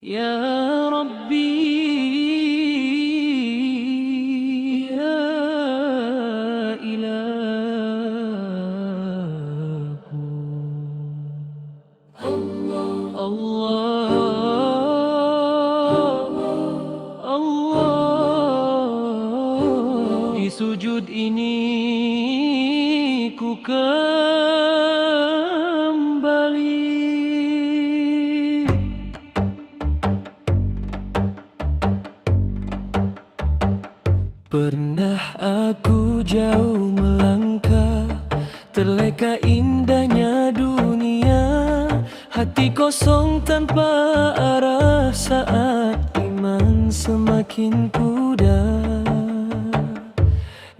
Ya Rabbi, ya Ilahu. Allah, Allah, di sujud ini ku kembali. Pernah aku jauh melangkah, terleka indahnya dunia, hati kosong tanpa arah saat iman semakin pudar.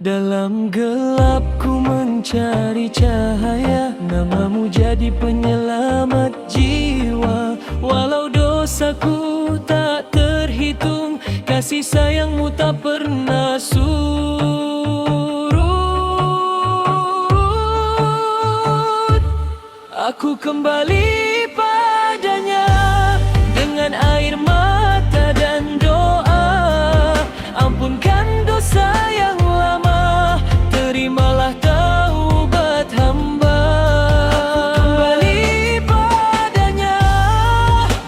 Dalam gelap ku mencari cahaya, namamu jadi penyelamat jiwa. Walau dosaku tak terhitung, kasih sayangmu tak pernah surut. Aku kembali padanya dengan air mata dan doa. Ampunkan dosa yang lama, terimalah taubat hamba. Aku kembali padanya,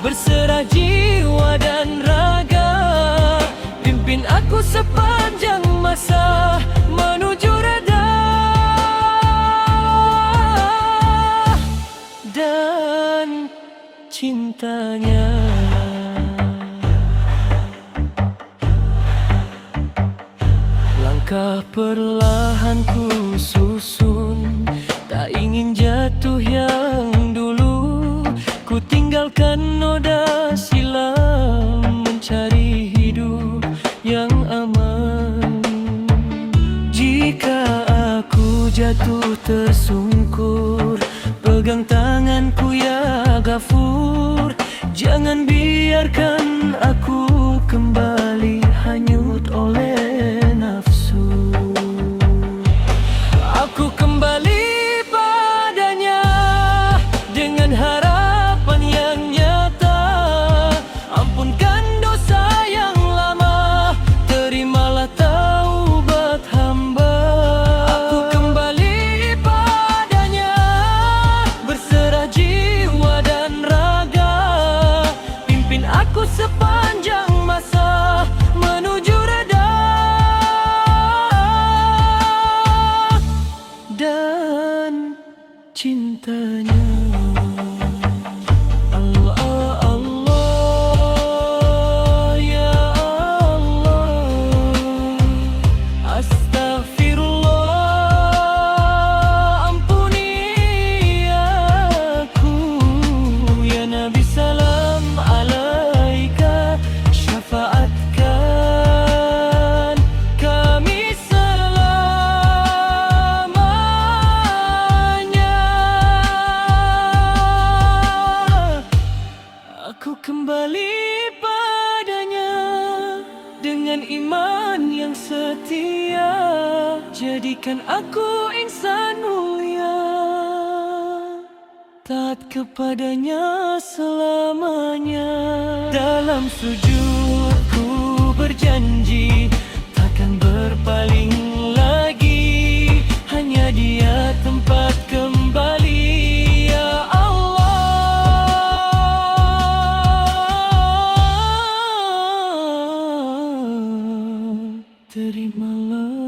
berserah jiwa dan raga. Pimpin aku sepanjang masa menuju reda dan cintanya. Langkah perlahan ku susun, tak ingin jatuh yang dulu. Ku tinggalkan noda silam, mencari hidup yang aman. Jika aku jatuh tersungkur, pegang tanganku ya Ghafur. Jangan biarkan aku kembali hanyut oleh nafsu. Aku kembali padanya dengan harapan yang nyata. Ampunkan dosa yang lama, terimalah taubat hamba. Aku kembali padanya, berserah jiwa dan raga. Pimpin aku sepanjang masa menuju reda dan cintanya. Allah, Allah, ya Allah. Astaghfirullah, ampuni aku. Ya Nabi salam alaika, syafaatkan kami selamanya. Aku kembali padanya dengan iman yang setia. Jadikan aku insan mulia, taat kepadanya selamanya. Dalam sujudku berjanji, takkan berpaling lagi. Hanya Dia tempat kembali. Ya Allah, terimalah